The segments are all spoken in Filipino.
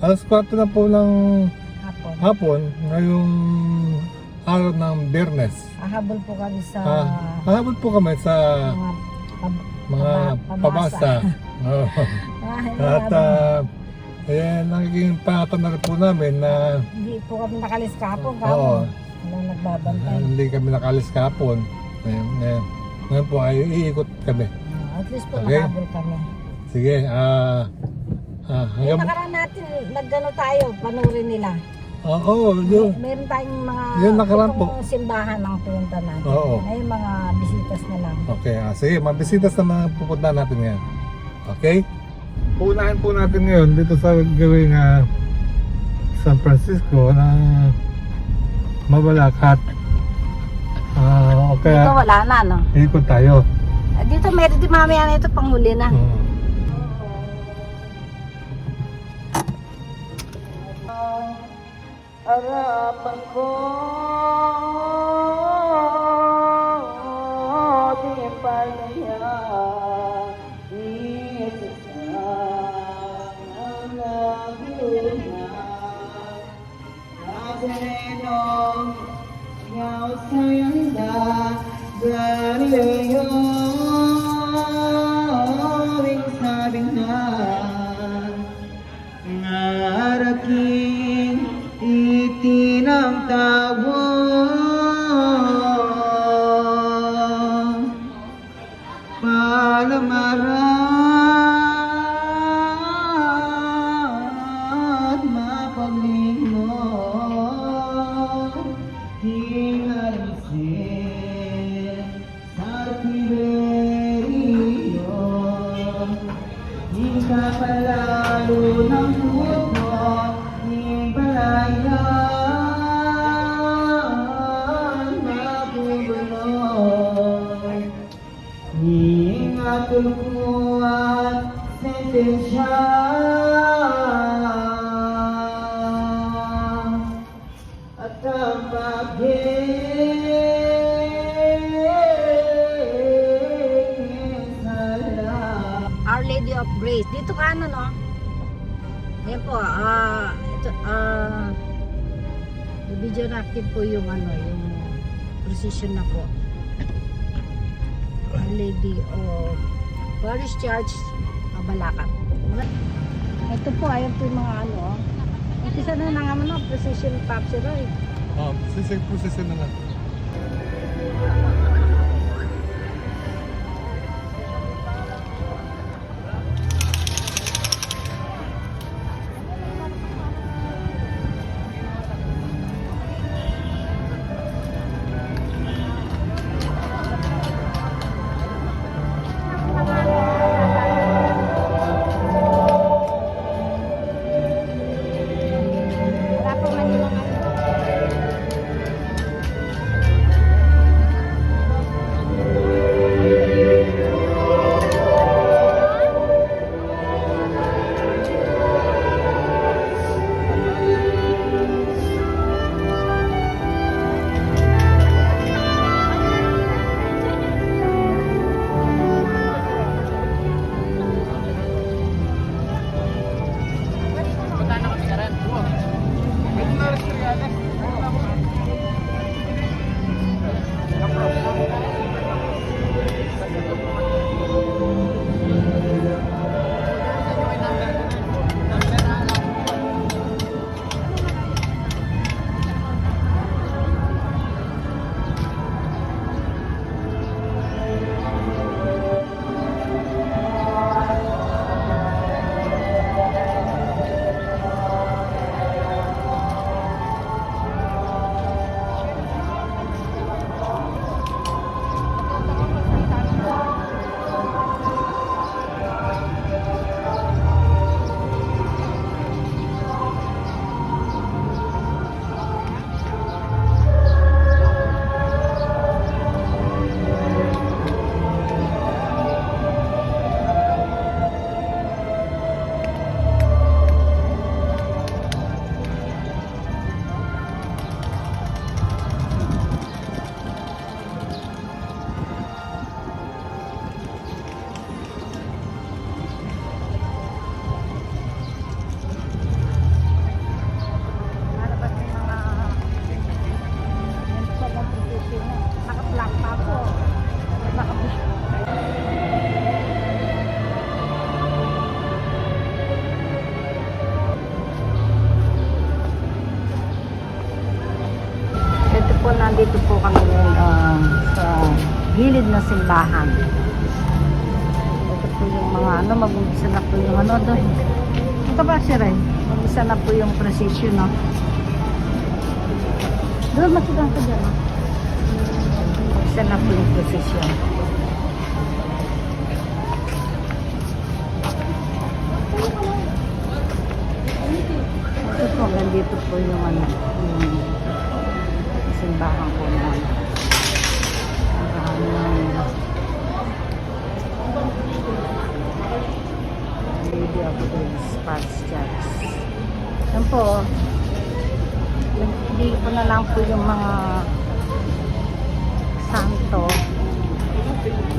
Alas 4 na po ng Hapon. hapon, ngayong araw ng Biyernes. Hahabol po kami sa Hahabol po kami sa mga pabasa. Oo. At nagiging pangatag na rin po namin na hindi po kami nakalis kahapon. oo, Walang nagbabantay. hindi kami nakalis kahapon. Ngayon po ay iikot kami. At least po Okay. nakahabol kami. Sige, Yung hanggang... nakaraan natin, nagano tayo, panurin nila. Oo, yun. Meron tayong mga Yung nakaraan po. tipong simbahan ang punta natin. Oo. Ay, mga bisitas na lang. Okay, sige, mabisitas naman ang pupunta natin ngayon. Okay? Punahin po natin ngayon dito sa gawing San Francisco na Mabalacat. Okay, Dito wala na, no? ikot tayo. Dito meron din mamaya na ito, panghuli na. Harapan ko di palaya isasang laguna Nazarenong yaw sayanda Galileo ring sabing na ngaraking itinang tawo palamarat mapaglingo hinalisin sa Tiberio hingkapalalo ng puto hingpalayan mapubuloy hingatulkuan sentensya at ang pagkikisala Our Lady of Grace. Dito ka ano, no? Yan po, ito, video natin po yung ano, yung precision na po. Our Lady of Parish Church, Mabalacat. Ito po, ayun po yung mga ano, isa na nga ano, precision capture eh. Process na lang. Wala po man nilang ano. gilid ng simbahan. Ito po yung mga ano, mag-umpisa na po yung ano doon. Ito ba si Ray? Mag-umpisa na po yung procession, no? Doon, matigang ko dyan. Mag-umpisa na po yung procession. Ito po, nandito po yung ano, yung simbahan po naman. Lady of Grace Parish Church. Yan po, hindi ko na lang po yung mga santo.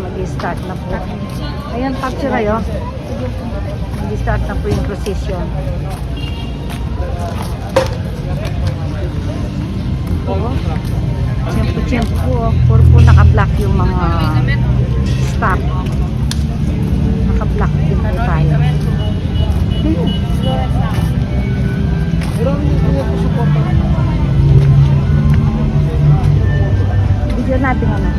Mag-start na po. Ayan, picture ayo. Mag-start na po yung procession. Tiyempo, puro po naka-block yung mga staff. Naka-block din po tayo. Video natin ano.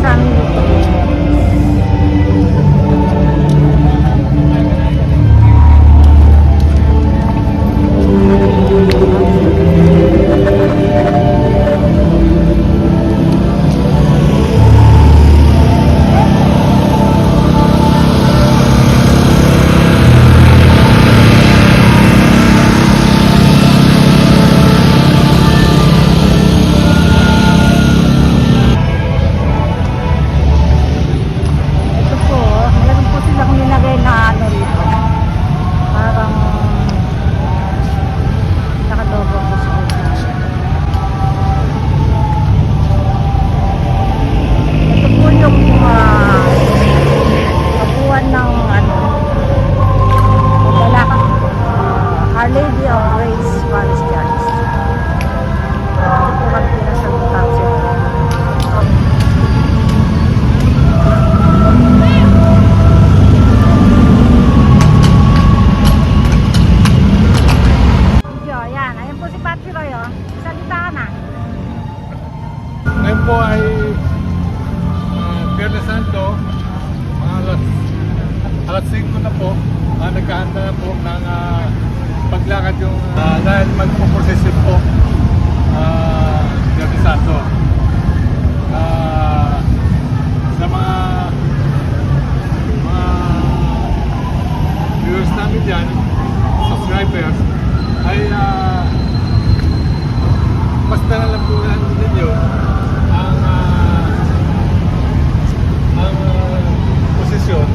Saan Our Lady of Grace Parish Church. Ito po kami nasa Lutansin. Video, yan. Ayan po si Patsy Roy, oh. Salita ka na. Ngayon po ay Biyernes Santo, alas 5 na po. Nagkahanda na po ng paglakad yung dahil magpo-procession po Biyernes Santo. Sa mga viewers namin dyan, subscribers, ay basta na lang po ninyo ang posisyon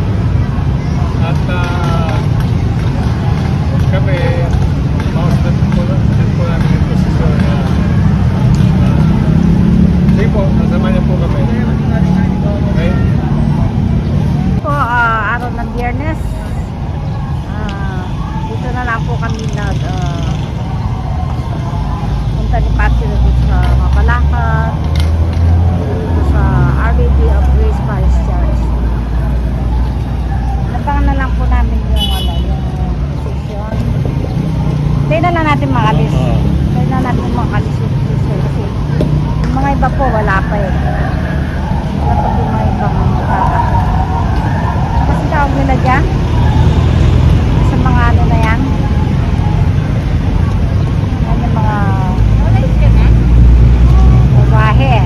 at kami mausap po namin yung posisyon sige po, nasama niyo po kami okay? Po, araw ng Biyernes, dito na lang po kami punta ni Patsy dito sa Mapalacan, dito sa Our Lady of Grace Parish Church. Nabangan na lang po namin yung position. Tayo na lang natin makalis. Tayo na natin makalis yung position kasi yung mga iba po wala pa eh. Wala pa po mga ibang makaka. Kasi tawag nila dyan sa mga ano na yan. Ano yung mga babahe.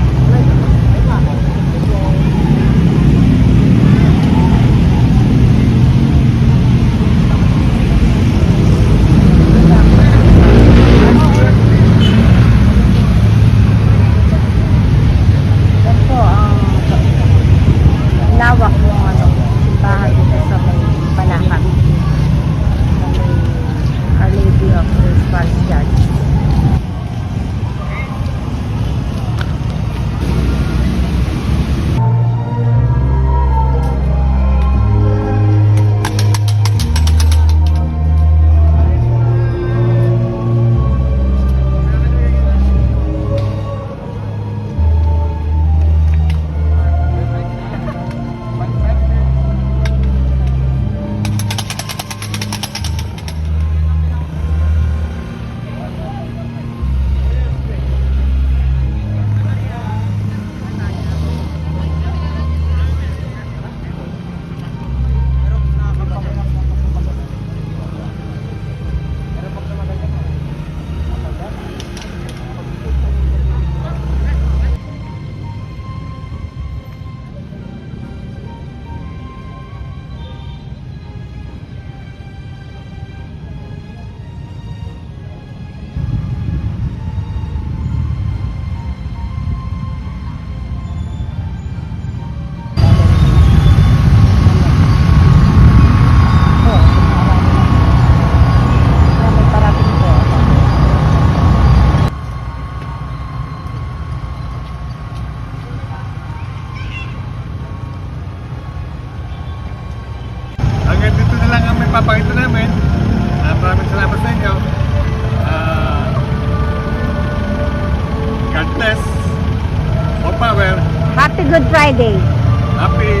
Yan po ang lawak ng ano, simbahan dito sa may Balacan. Sa may Our Lady of Grace Parish Church. ipapakita namin. Maraming salamat sa inyo. God bless. More power. Happy Good Friday Happy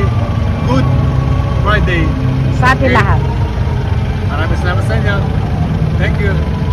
Good Friday. sa ating Okay. lahat. Maraming salamat sa inyo. Thank you.